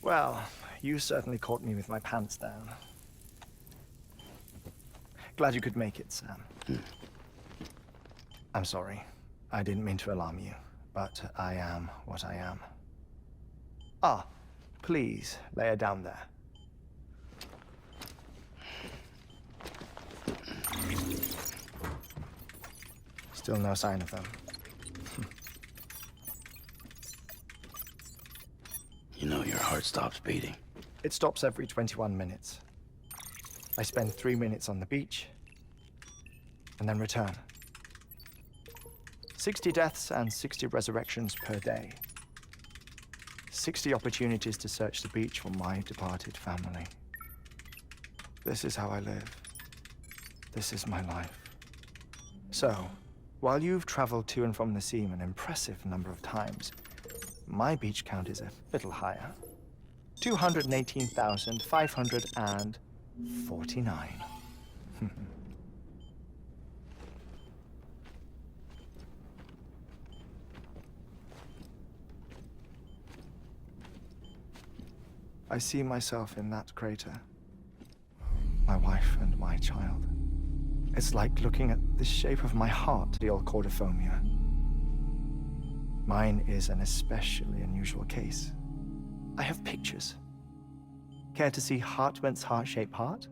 Well, you certainly caught me with my pants down. Glad you could make it, Sam. I'm sorry. I didn't mean to alarm you, but I am what I am. Ah, please, lay her down there. Still no sign of them. You know your heart stops beating. It stops every 21 minutes. I spend 3 minutes on the beach, and then return. 60 deaths and 60 resurrections per day. 60 opportunities to search the beach for my departed family. This is how I live. This is my life. So, while you've traveled to and from the sea an impressive number of times, my beach count is a little higher. 218,549. I see myself in that crater. My wife and my child. It's like looking at the shape of my heart, the old cordophobia. Mine is an especially unusual case. I have pictures. Care to see Heartman's heart-shaped heart?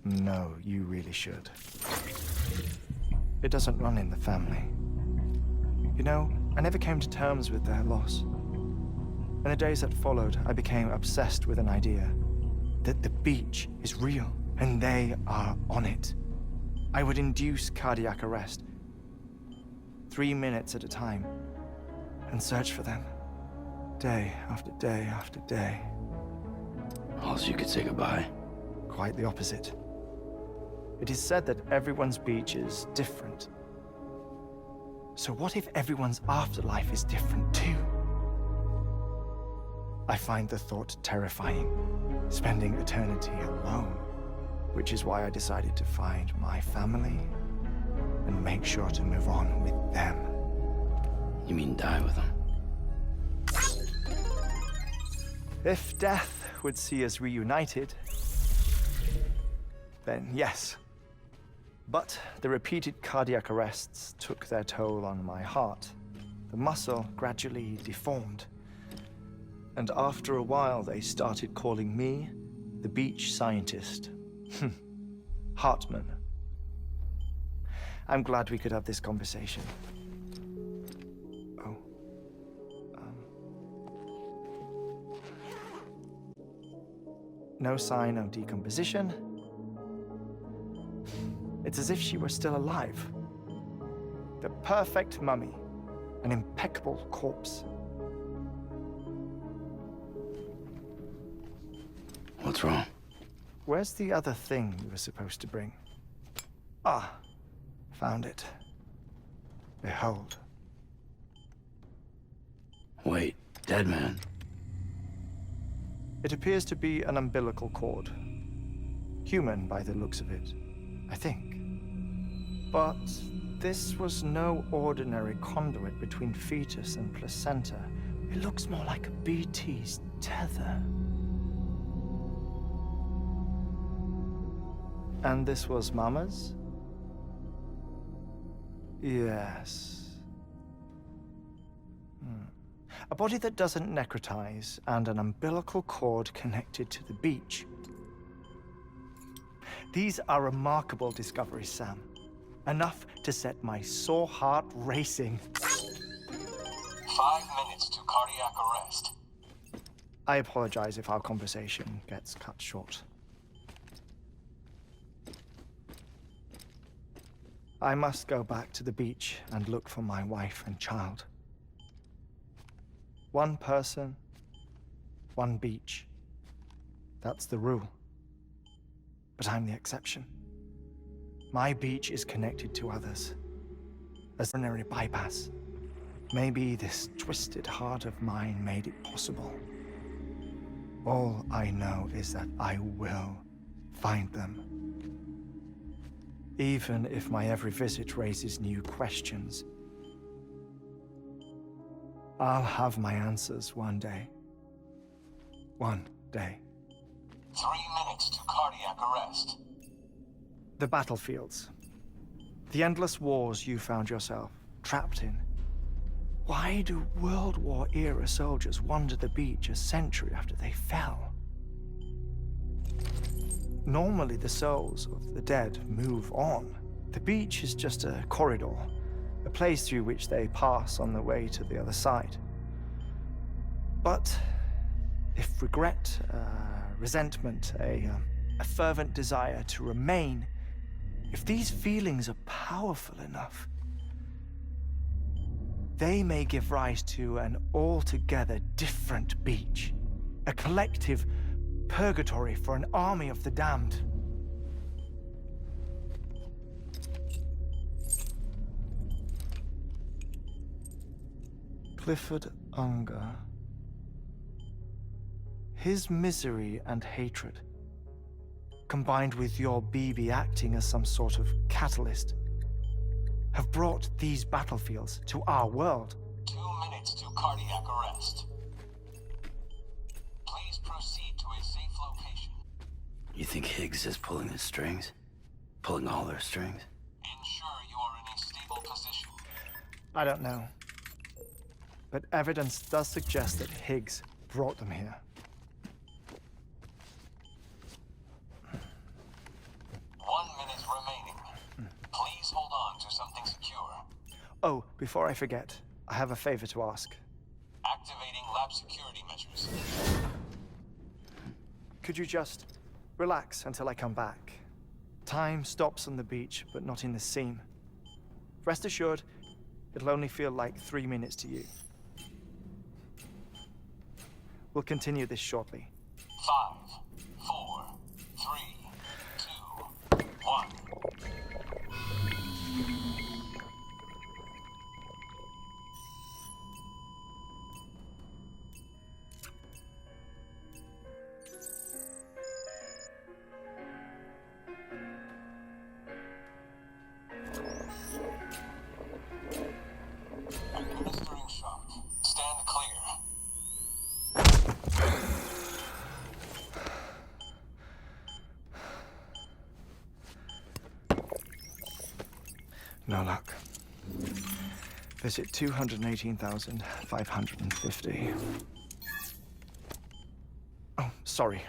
No, you really should. It doesn't run in the family. You know, I never came to terms with their loss. In the days that followed, I became obsessed with an idea that the beach is real and they are on it. I would induce cardiac arrest, 3 minutes at a time, and search for them, day after day after day. Also, you could say goodbye. Quite the opposite. It is said that everyone's beach is different. So what if everyone's afterlife is different too? I find the thought terrifying, spending eternity alone, which is why I decided to find my family and make sure to move on with them. You mean die with them? If death would see us reunited, then yes. But the repeated cardiac arrests took their toll on my heart. The muscle gradually deformed. And after a while, they started calling me the beach scientist. Heartman. I'm glad we could have this conversation. Oh. No sign of decomposition. It's as if she were still alive. The perfect mummy. An impeccable corpse. What's wrong? Where's the other thing you were supposed to bring? Ah, found it. Behold. Wait, dead man? It appears to be an umbilical cord. Human by the looks of it, I think. But this was no ordinary conduit between fetus and placenta. It looks more like a BT's tether. And this was Mama's? Yes. A body that doesn't necrotize and an umbilical cord connected to the beach. These are remarkable discoveries, Sam. Enough to set my sore heart racing. 5 minutes to cardiac arrest. I apologize if our conversation gets cut short. I must go back to the beach and look for my wife and child. One person, one beach. That's the rule. But I'm the exception. My beach is connected to others. As an ordinary bypass. Maybe this twisted heart of mine made it possible. All I know is that I will find them. Even if my every visit raises new questions. I'll have my answers one day. one day. 3 minutes to cardiac arrest. The battlefields. The endless wars you found yourself trapped in. Why do World War-era soldiers wander the beach a century after they fell? Normally, the souls of the dead move on. The beach is just a corridor, a place through which they pass on the way to the other side. But if regret, resentment, a fervent desire to remain, if these feelings are powerful enough, they may give rise to an altogether different beach, a collective purgatory for an army of the damned. Clifford Unger. His misery and hatred, combined with your BB acting as some sort of catalyst, have brought these battlefields to our world. 2 minutes to cardiac arrest. Please proceed to a safe location. You think Higgs is pulling his strings? Pulling all their strings? Ensure you are in a stable position. I don't know. But evidence does suggest that Higgs brought them here. 1 minute remaining. Please hold on to something secure. Oh, before I forget, I have a favor to ask. Activating lab security measures. Could you just relax until I come back? Time stops on the beach, but not in the scene. Rest assured, it'll only feel like 3 minutes to you. We'll continue this shortly. 5, 4, 3, 2, 1. Administering shock. Stand clear. No luck. Visit 218,550. Oh, sorry.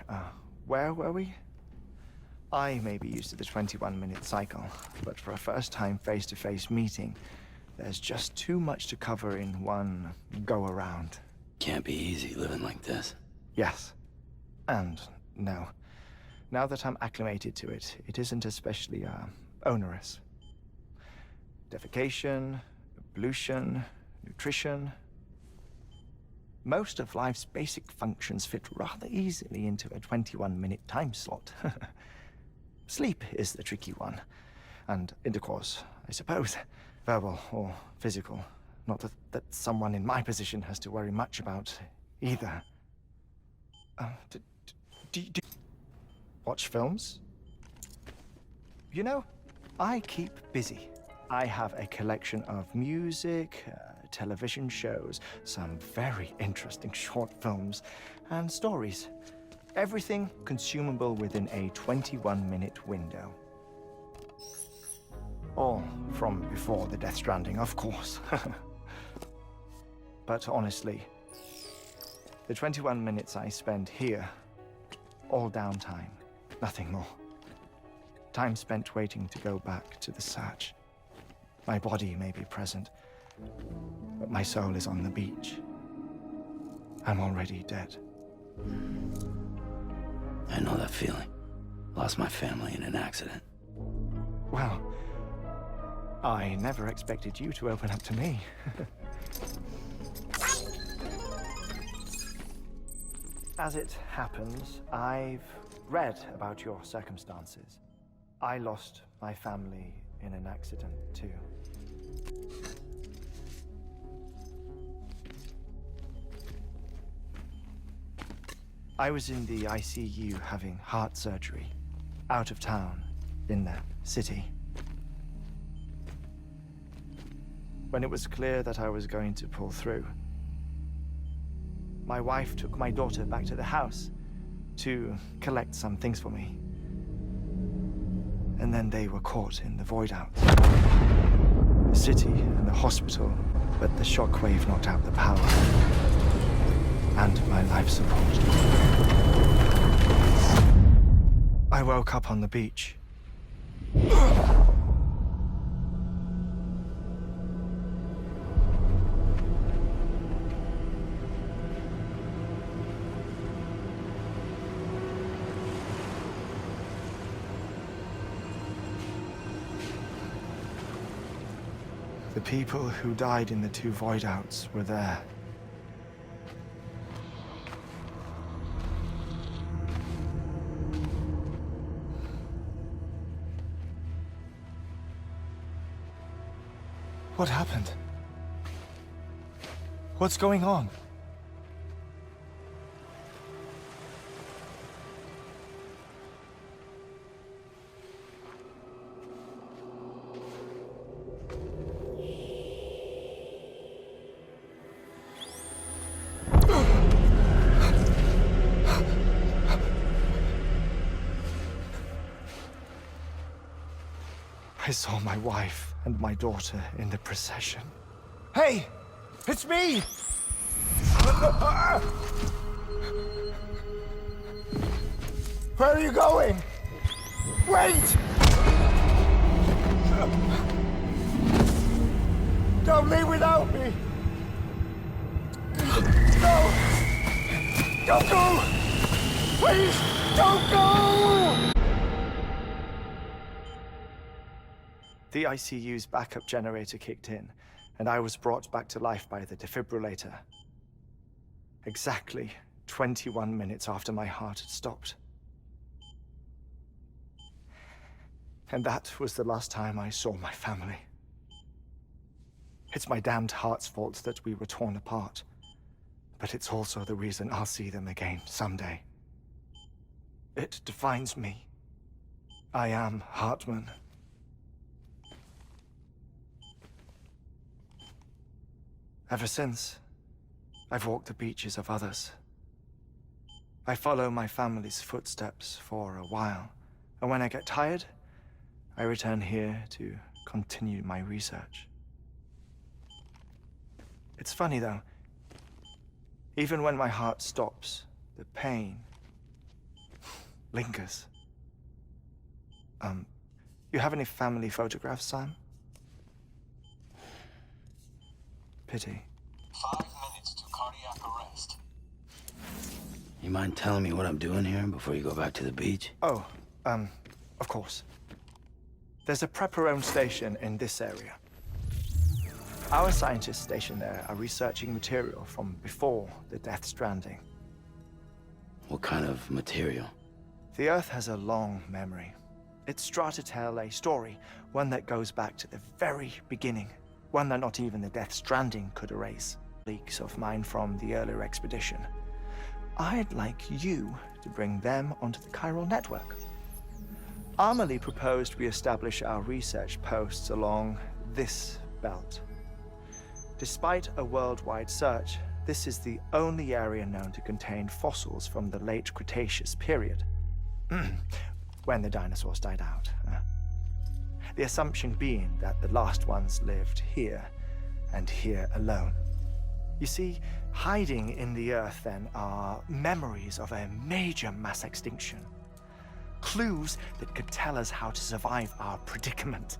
Where were we? I may be used to the 21-minute cycle, but for a first-time face-to-face meeting, there's just too much to cover in one go-around. Can't be easy living like this. Yes. And no. Now that I'm acclimated to it, it isn't especially, onerous. Defecation, ablution, nutrition. Most of life's basic functions fit rather easily into a 21-minute time slot. Sleep is the tricky one. And intercourse, I suppose. Verbal or physical. Not that someone in my position has to worry much about either. Do you watch films? You know, I keep busy. I have a collection of music, television shows, some very interesting short films, and stories. Everything consumable within a 21-minute window. All from before the Death Stranding, of course. But honestly, the 21 minutes I spend here, all downtime, nothing more. Time spent waiting to go back to the search. My body may be present, but my soul is on the beach. I'm already dead. I know that feeling. Lost my family in an accident. Well, I never expected you to open up to me. As it happens, I've read about your circumstances. I lost my family in an accident, too. I was in the ICU having heart surgery, out of town, in the city. When it was clear that I was going to pull through, my wife took my daughter back to the house to collect some things for me. And then they were caught in the void out. The city and the hospital, but the shockwave knocked out the power and my life support. I woke up on the beach. The people who died in the two void outs were there. What happened? What's going on? I saw my wife and my daughter in the procession. Hey! It's me! Where are you going? Wait! Don't leave without me! No! Don't go! Please, don't go! The ICU's backup generator kicked in, and I was brought back to life by the defibrillator. Exactly 21 minutes after my heart had stopped. And that was the last time I saw my family. It's my damned heart's fault that we were torn apart, but it's also the reason I'll see them again someday. It defines me. I am Heartman. Ever since, I've walked the beaches of others. I follow my family's footsteps for a while, and when I get tired, I return here to continue my research. It's funny though, even when my heart stops, the pain lingers. You have any family photographs, Sam? Pity. 5 minutes to cardiac arrest. You mind telling me what I'm doing here before you go back to the beach? Oh, of course. There's a prepper-owned station in this area. Our scientists stationed there are researching material from before the Death Stranding. What kind of material? The Earth has a long memory. It's trying to tell a story, one that goes back to the very beginning. One that not even the Death Stranding could erase. Leaks of mine from the earlier expedition. I'd like you to bring them onto the chiral network. Amelie proposed we establish our research posts along this belt. Despite a worldwide search, this is the only area known to contain fossils from the late Cretaceous period. When the dinosaurs died out. The assumption being that the last ones lived here, and here alone. You see, hiding in the Earth then are memories of a major mass extinction. Clues that could tell us how to survive our predicament.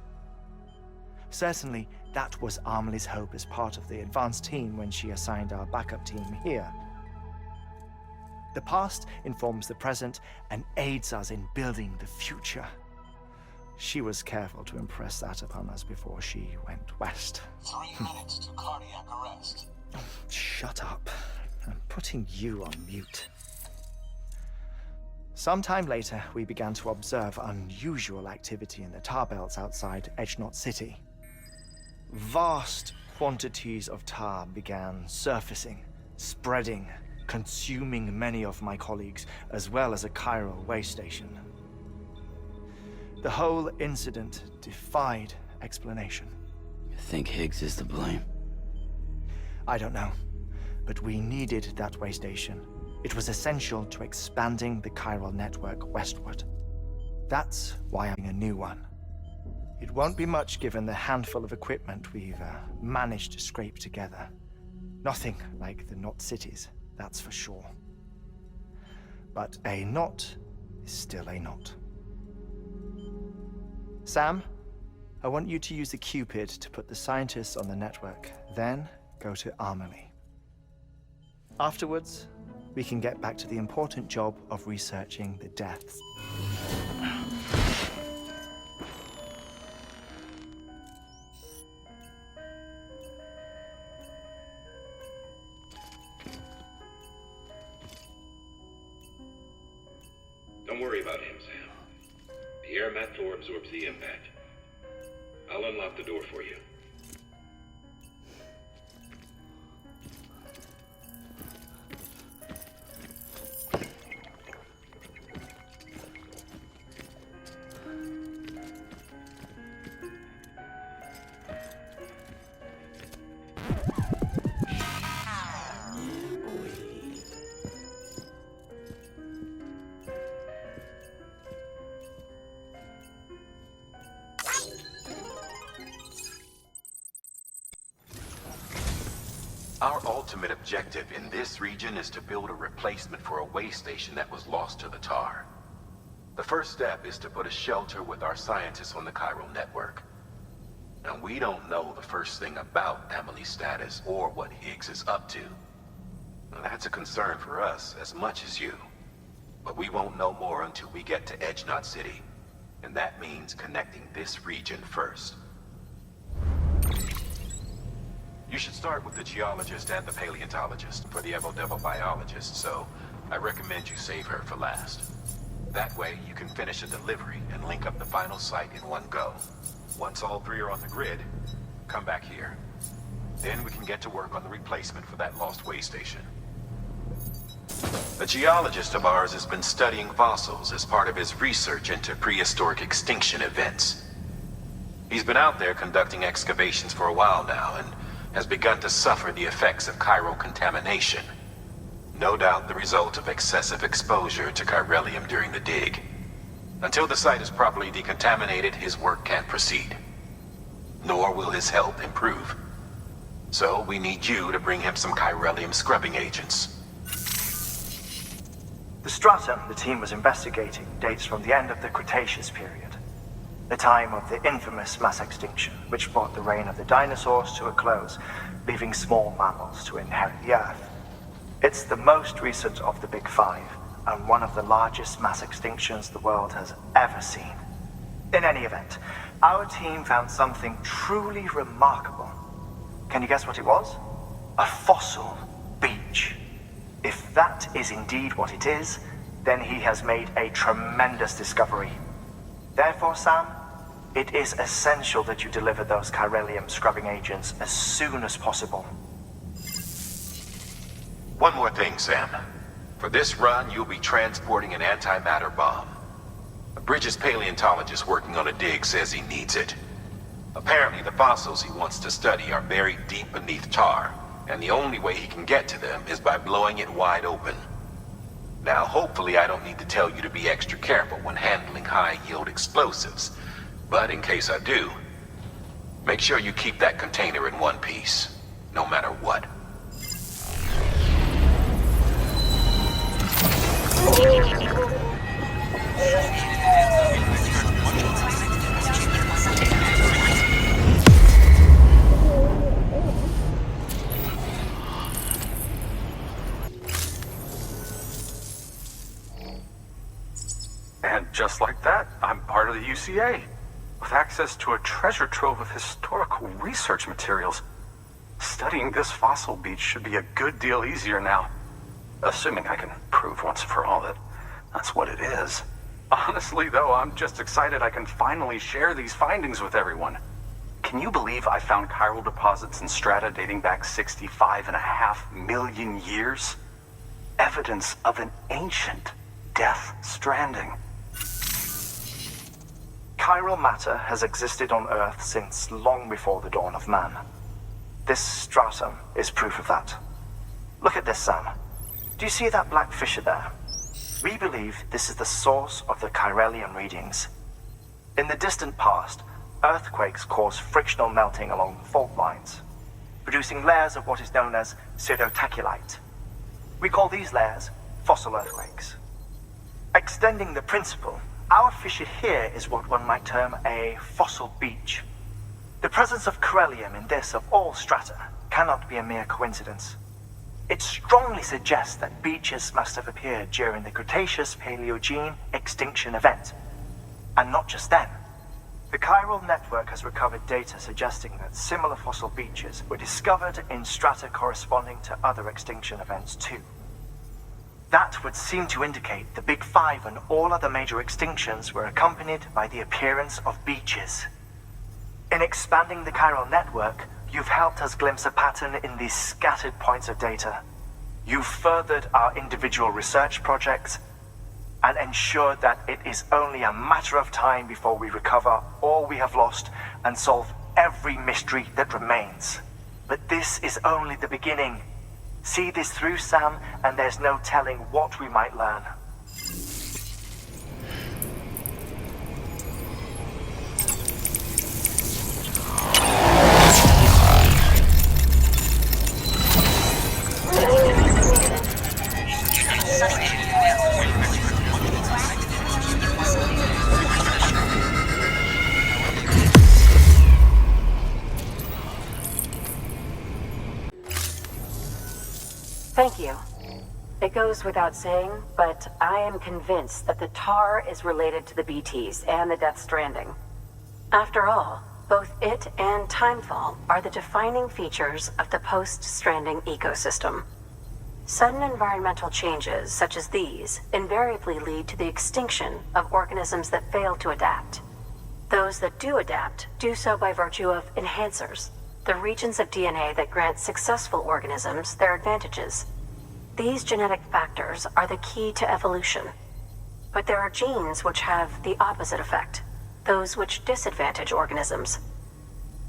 Certainly, that was Amelie's hope as part of the advanced team when she assigned our backup team here. The past informs the present and aids us in building the future. She was careful to impress that upon us before she went west. 3 minutes to cardiac arrest. Shut up. I'm putting you on mute. Sometime later, we began to observe unusual activity in the tar belts outside Edgenot City. Vast quantities of tar began surfacing, spreading, consuming many of my colleagues, as well as a chiral way station. The whole incident defied explanation. You think Higgs is to blame? I don't know. But we needed that way station. It was essential to expanding the chiral network westward. That's why I'm a new one. It won't be much given the handful of equipment we've managed to scrape together. Nothing like the Knot cities, that's for sure. But a knot is still a knot. Sam, I want you to use the Cupid to put the scientists on the network, then go to Armory. Afterwards, we can get back to the important job of researching the deaths. Don't worry about him, Sam. The air mat floor absorbs the impact. I'll unlock the door for you. Our ultimate objective in this region is to build a replacement for a way station that was lost to the tar. The first step is to put a shelter with our scientists on the chiral network. Now, we don't know the first thing about Emily's status or what Higgs is up to. Now, that's a concern for us as much as you. But we won't know more until we get to Edge Knot City. And that means connecting this region first. You should start with the geologist and the paleontologist for the Evo-Devo biologist, so I recommend you save her for last. That way, you can finish a delivery and link up the final site in one go. Once all three are on the grid, come back here. Then we can get to work on the replacement for that lost way station. A geologist of ours has been studying fossils as part of his research into prehistoric extinction events. He's been out there conducting excavations for a while now and has begun to suffer the effects of chiral contamination. No doubt the result of excessive exposure to chiralium during the dig. Until the site is properly decontaminated, his work can't proceed. Nor will his health improve. So we need you to bring him some chiralium scrubbing agents. The stratum the team was investigating dates from the end of the Cretaceous period. The time of the infamous mass extinction, which brought the reign of the dinosaurs to a close, leaving small mammals to inherit the Earth. It's the most recent of the Big Five, and one of the largest mass extinctions the world has ever seen. In any event, our team found something truly remarkable. Can you guess what it was? A fossil beach. If that is indeed what it is, then he has made a tremendous discovery. Therefore, Sam, it is essential that you deliver those chiralium scrubbing agents as soon as possible. One more thing, Sam. For this run, you'll be transporting an antimatter bomb. A Bridges paleontologist working on a dig says he needs it. Apparently, the fossils he wants to study are buried deep beneath tar, and the only way he can get to them is by blowing it wide open. Now, hopefully I don't need to tell you to be extra careful when handling high-yield explosives. But in case I do, make sure you keep that container in one piece, no matter what. And just like that, I'm part of the UCA, with access to a treasure trove of historical research materials. Studying this fossil beach should be a good deal easier now. Assuming I can prove once and for all that that's what it is. Honestly, though, I'm just excited I can finally share these findings with everyone. Can you believe I found chiral deposits in strata dating back 65.5 million years? Evidence of an ancient death stranding. Chiral matter has existed on Earth since long before the dawn of man. This stratum is proof of that. Look at this, Sam. Do you see that black fissure there? We believe this is the source of the Chiralian readings. In the distant past, earthquakes cause frictional melting along fault lines, producing layers of what is known as pseudotachylite. We call these layers fossil earthquakes. Extending the principle, our fissure here is what one might term a fossil beach. The presence of Chiralium in this of all strata cannot be a mere coincidence. It strongly suggests that beaches must have appeared during the Cretaceous-Paleogene extinction event. And not just then. The chiral network has recovered data suggesting that similar fossil beaches were discovered in strata corresponding to other extinction events too. That would seem to indicate the Big Five and all other major extinctions were accompanied by the appearance of beaches. In expanding the chiral network, you've helped us glimpse a pattern in these scattered points of data. You've furthered our individual research projects and ensured that it is only a matter of time before we recover all we have lost and solve every mystery that remains. But this is only the beginning. See this through, Sam, and there's no telling what we might learn. Thank you. It goes without saying, but I am convinced that the tar is related to the BTs and the Death Stranding. After all, both it and Timefall are the defining features of the post-Stranding ecosystem. Sudden environmental changes such as these invariably lead to the extinction of organisms that fail to adapt. Those that do adapt do so by virtue of enhancers, the regions of DNA that grant successful organisms their advantages. These genetic factors are the key to evolution. But there are genes which have the opposite effect, those which disadvantage organisms.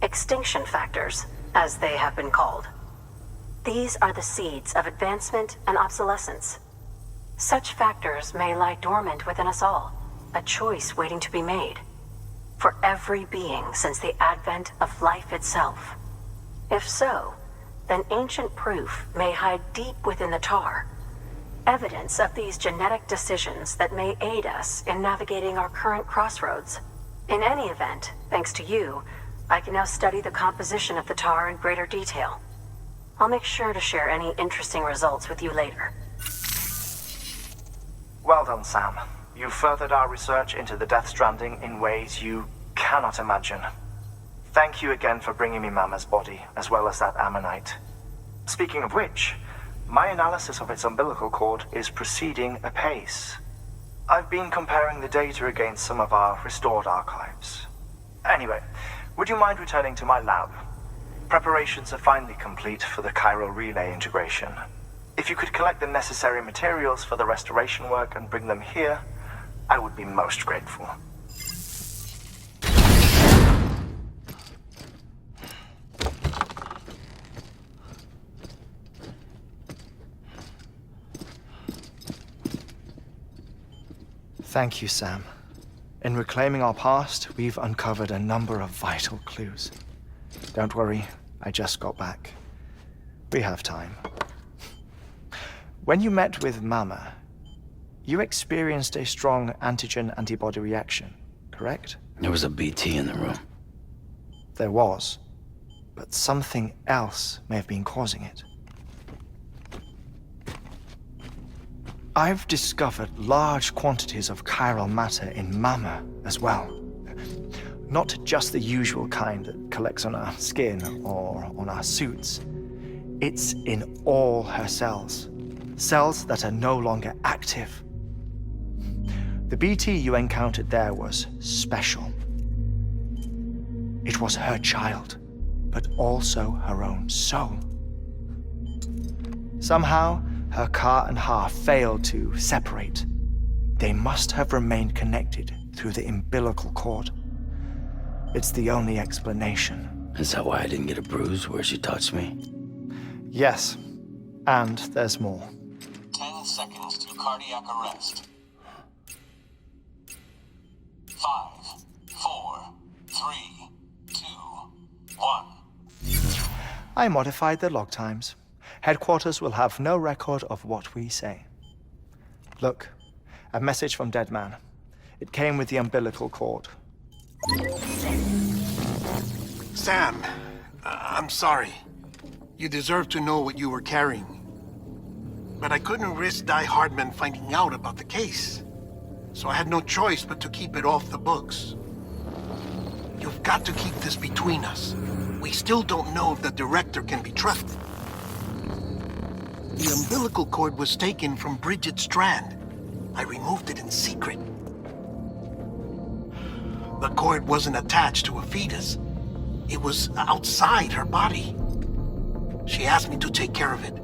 Extinction factors, as they have been called. These are the seeds of advancement and obsolescence. Such factors may lie dormant within us all, a choice waiting to be made. For every being since the advent of life itself. If so, then ancient proof may hide deep within the tar. Evidence of these genetic decisions that may aid us in navigating our current crossroads. In any event, thanks to you, I can now study the composition of the tar in greater detail. I'll make sure to share any interesting results with you later. Well done, Sam. You've furthered our research into the Death Stranding in ways you cannot imagine. Thank you again for bringing me Mama's body, as well as that ammonite. Speaking of which, my analysis of its umbilical cord is proceeding apace. I've been comparing the data against some of our restored archives. Anyway, would you mind returning to my lab? Preparations are finally complete for the chiral relay integration. If you could collect the necessary materials for the restoration work and bring them here, I would be most grateful. Thank you, Sam. In reclaiming our past, we've uncovered a number of vital clues. Don't worry, I just got back. We have time. When you met with Mama, you experienced a strong antigen-antibody reaction, correct? There was a BT in the room. There was, but something else may have been causing it. I've discovered large quantities of chiral matter in Mama as well. Not just the usual kind that collects on our skin or on our suits. It's in all her cells. Cells that are no longer active. The BT you encountered there was special. It was her child, but also her own soul. Somehow, her car and half failed to separate. They must have remained connected through the umbilical cord. It's the only explanation. Is that why I didn't get a bruise where she touched me? Yes. And there's more. 10 seconds to cardiac arrest. 5, 4, 3, 2, 1. I modified the log times. Headquarters will have no record of what we say. Look, a message from Dead Man. It came with the umbilical cord. Sam, I'm sorry. You deserve to know what you were carrying. But I couldn't risk Heartman finding out about the case. So I had no choice but to keep it off the books. You've got to keep this between us. We still don't know if the director can be trusted. The umbilical cord was taken from Bridget Strand. I removed it in secret. The cord wasn't attached to a fetus. It was outside her body. She asked me to take care of it.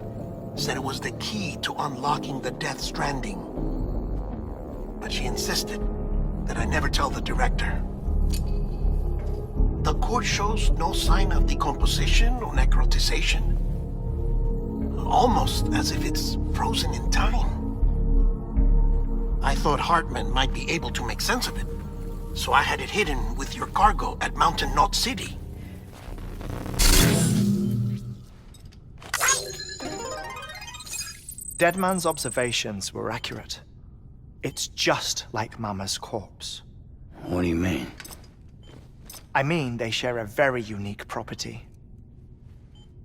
Said it was the key to unlocking the Death Stranding. But she insisted that I never tell the director. The cord shows no sign of decomposition or necrotization. Almost as if it's frozen in time. I thought Heartman might be able to make sense of it, so I had it hidden with your cargo at Mountain Knot City. Deadman's observations were accurate. It's just like Mama's corpse. What do you mean? I mean, they share a very unique property.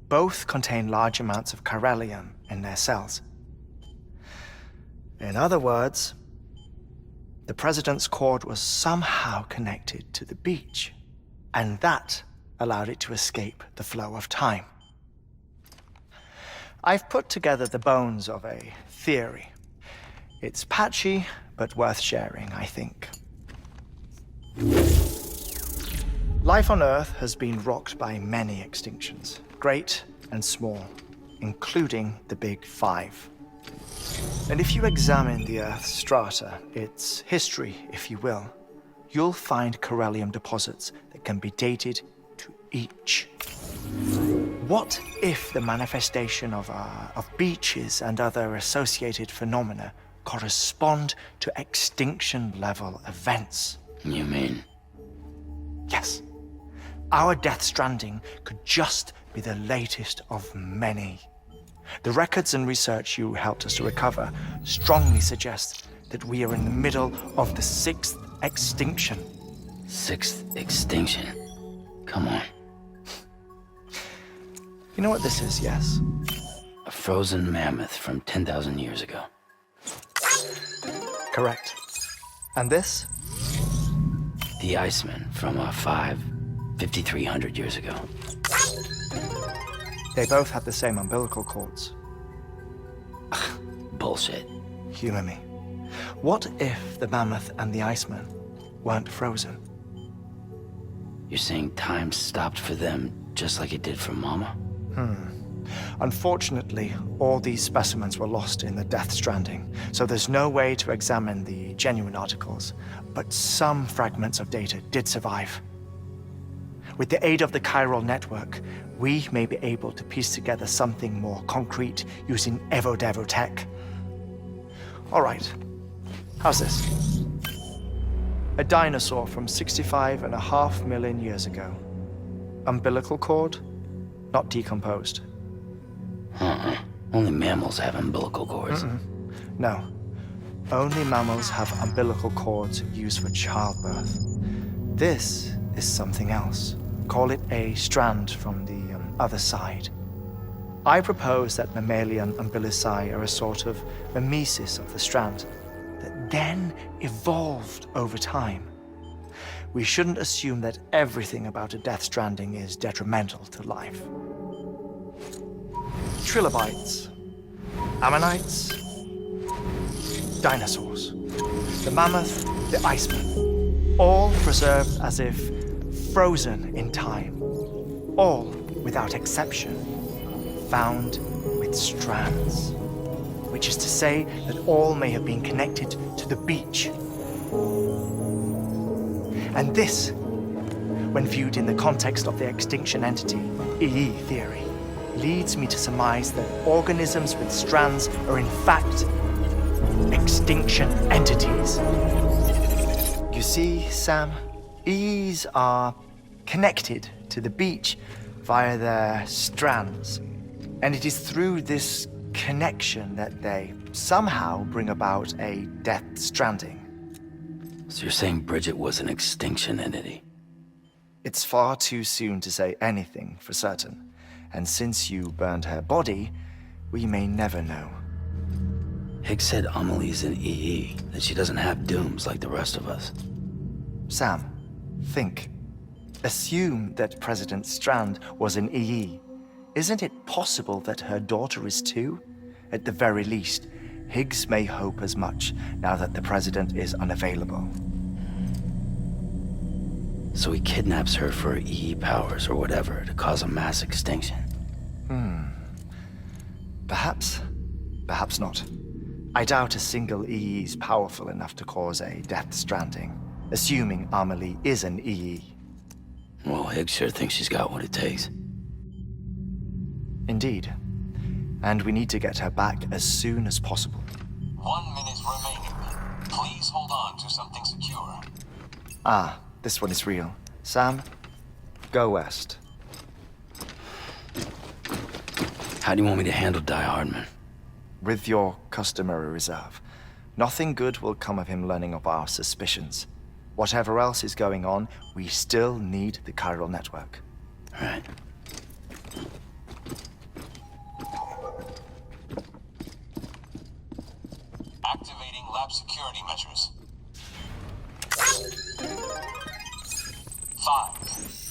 Both contain large amounts of chiralium in their cells. In other words, the president's cord was somehow connected to the beach, and that allowed it to escape the flow of time. I've put together the bones of a theory. It's patchy, but worth sharing, I think. Life on Earth has been rocked by many extinctions, great and small, including the Big Five. And if you examine the Earth's strata, its history, if you will, you'll find chiralium deposits that can be dated to each. What if the manifestation of beaches and other associated phenomena correspond to extinction-level events? You mean? Yes. Our Death Stranding could just be the latest of many. The records and research you helped us to recover strongly suggest that we are in the middle of the 6th extinction. 6th extinction? Come on. You know what this is, yes? A frozen mammoth from 10,000 years ago. Correct. And this? The Iceman from 5,300 years ago. They both had the same umbilical cords. Bullshit. Humor me. What if the mammoth and the Iceman weren't frozen? You're saying time stopped for them just like it did for Mama? Unfortunately, all these specimens were lost in the Death Stranding, so there's no way to examine the genuine articles, but some fragments of data did survive. With the aid of the chiral network, we may be able to piece together something more concrete using Evo-Devo tech. All right, how's this? A dinosaur from 65.5 million years ago. Umbilical cord, not decomposed. Only mammals have umbilical cords. No, only mammals have umbilical cords used for childbirth. This is something else. Call it a strand from the other side. I propose that mammalian umbilici are a sort of mimesis of the strand that then evolved over time. We shouldn't assume that everything about a Death Stranding is detrimental to life. Trilobites, ammonites, dinosaurs, the mammoth, the Iceman, all preserved as if frozen in time, all, without exception, found with strands, which is to say that all may have been connected to the beach. And this, when viewed in the context of the extinction entity, EE theory, leads me to surmise that organisms with strands are in fact extinction entities. You see, Sam, EEs are connected to the beach via their strands. And it is through this connection that they somehow bring about a death stranding. So you're saying Bridget was an extinction entity? It's far too soon to say anything for certain. And since you burned her body, we may never know. Higgs said Amelie's an EE, that she doesn't have dooms like the rest of us. Sam, think. Assume that President Strand was an EE. Isn't it possible that her daughter is too? At the very least, Higgs may hope as much now that the president is unavailable. So he kidnaps her for EE powers or whatever to cause a mass extinction. Perhaps. Perhaps not. I doubt a single EE is powerful enough to cause a death stranding, assuming Amelie is an EE. Well, Higgs sure thinks she's got what it takes. Indeed. And we need to get her back as soon as possible. 1 minute remaining. Please hold on to something secure. Ah, this one is real. Sam, go west. How do you want me to handle Heartman? With your customary reserve. Nothing good will come of him learning of our suspicions. Whatever else is going on, we still need the chiral network. Right. Activating lab security measures. 5,